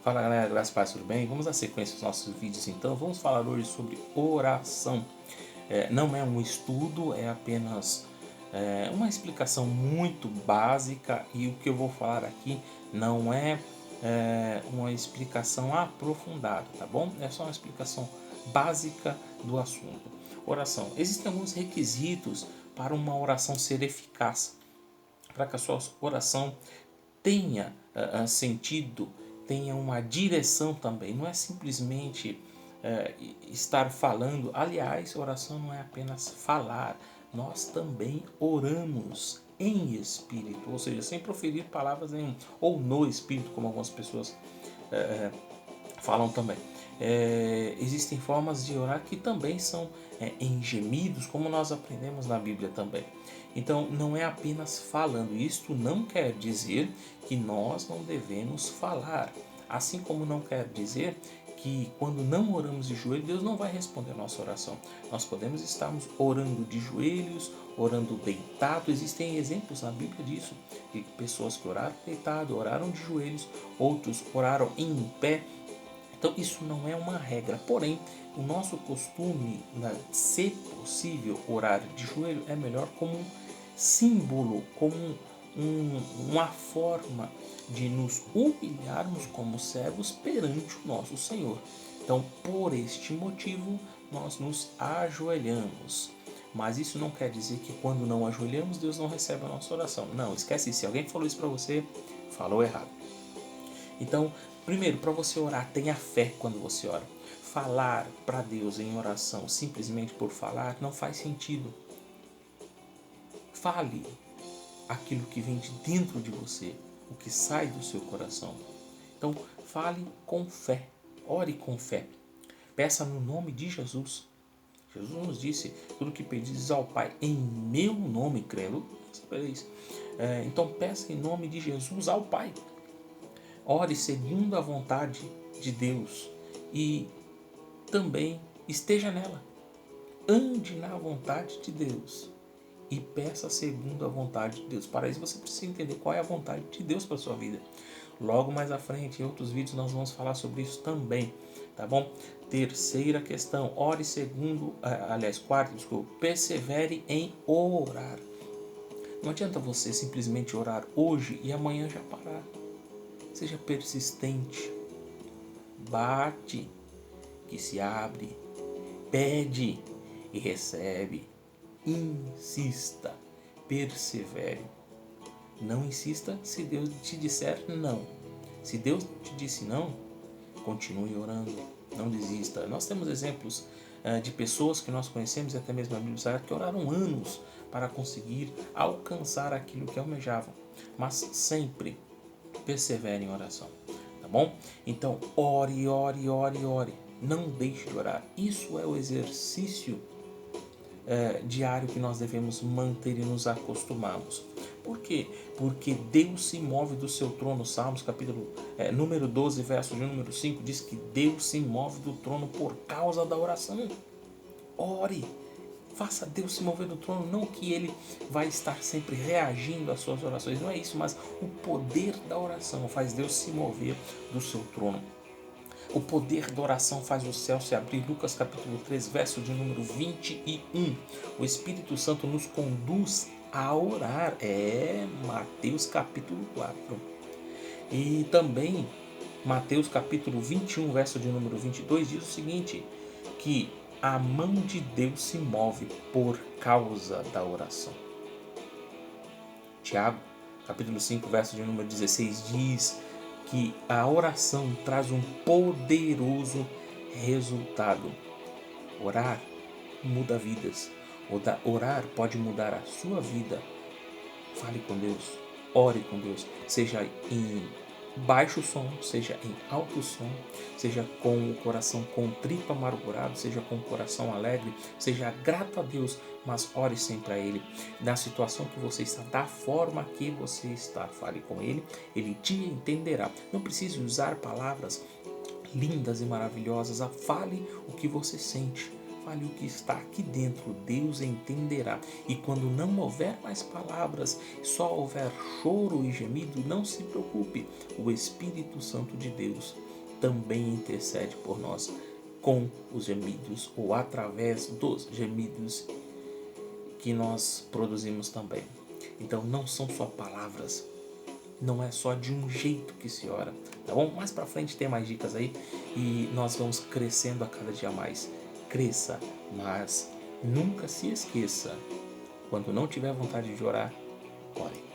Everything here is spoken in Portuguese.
Fala galera, graças a Deus, tudo bem? Vamos dar sequência aos nossos vídeos então. Vamos falar hoje sobre oração. Não é um estudo, é apenas uma explicação muito básica, e o que eu vou falar aqui não é uma explicação aprofundada, tá bom? É só uma explicação básica do assunto. Oração. Existem alguns requisitos para uma oração ser eficaz, para que a sua oração tenha sentido, tenha uma direção também. Não é simplesmente estar falando. Aliás, oração não é apenas falar, nós também oramos em espírito, ou seja, sem proferir palavras nenhuma, ou no espírito, como algumas pessoas falam também. Existem formas de orar que também são em gemidos, como nós aprendemos na Bíblia também. Então, não é apenas falando. Isto não quer dizer que nós não devemos falar. Assim como não quer dizer que quando não oramos de joelho, Deus não vai responder a nossa oração. Nós podemos estarmos orando de joelhos, orando deitado. Existem exemplos na Bíblia disso, de pessoas que oraram deitado, oraram de joelhos, outros oraram em pé. Então isso não é uma regra, porém o nosso costume, se possível, orar de joelho é melhor como um símbolo, como uma forma de nos humilharmos como servos perante o nosso Senhor. Então, por este motivo, nós nos ajoelhamos. Mas isso não quer dizer que quando não ajoelhamos, Deus não recebe a nossa oração. Não, esquece isso. Se alguém falou isso para você, falou errado. Então, primeiro, para você orar, tenha fé quando você ora. Falar para Deus em oração simplesmente por falar não faz sentido. Fale aquilo que vem de dentro de você, o que sai do seu coração. Então, fale com fé, ore com fé. Peça no nome de Jesus. Jesus nos disse: tudo que pedis ao Pai em meu nome, crendo, recebereis. Então, peça em nome de Jesus ao Pai. Ore segundo a vontade de Deus e também esteja nela. Ande na vontade de Deus e peça segundo a vontade de Deus. Para isso você precisa entender qual é a vontade de Deus para a sua vida. Logo mais à frente, em outros vídeos, nós vamos falar sobre isso também, tá bom? Terceira questão, ore segundo, quarta, desculpa, persevere em orar. Não adianta você simplesmente orar hoje e amanhã já parar. Seja persistente, bate que se abre, pede e recebe, insista, persevere. Não insista se Deus te disser não. Se Deus te disse não, continue orando, não desista. Nós temos exemplos de pessoas que nós conhecemos, e até mesmo a Bíblia Sagrada, que oraram anos para conseguir alcançar aquilo que almejavam, mas sempre persevere em oração, tá bom? Então, ore, ore, ore, ore. Não deixe de orar. Isso é o exercício diário que nós devemos manter e nos acostumarmos. Por quê? Porque Deus se move do seu trono. Salmos capítulo número 12, verso de número 5, diz que Deus se move do trono por causa da oração. Ore. Faça Deus se mover do trono, não que Ele vai estar sempre reagindo às suas orações, não é isso, mas o poder da oração faz Deus se mover do seu trono. O poder da oração faz o céu se abrir. Lucas capítulo 3, verso de número 21. O Espírito Santo nos conduz a orar. Mateus capítulo 4. E também Mateus capítulo 21, verso de número 22, diz o seguinte, que a mão de Deus se move por causa da oração. Tiago, capítulo 5, verso de número 16, diz que a oração traz um poderoso resultado. Orar muda vidas. Orar pode mudar a sua vida. Fale com Deus, ore com Deus, seja em baixo som, seja em alto som, seja com o coração contrito, amargurado, seja com o coração alegre, seja grato a Deus, mas ore sempre a Ele. Na situação que você está, da forma que você está, fale com Ele, Ele te entenderá. Não precise usar palavras lindas e maravilhosas, fale o que você sente. Fale o que está aqui dentro, Deus entenderá. E quando não houver mais palavras, só houver choro e gemido, não se preocupe, o Espírito Santo de Deus também intercede por nós com os gemidos ou através dos gemidos que nós produzimos também. Então não são só palavras, não é só de um jeito que se ora, tá bom? Mais pra frente tem mais dicas aí e nós vamos crescendo a cada dia mais. Cresça, mas nunca se esqueça, quando não tiver vontade de orar, ore.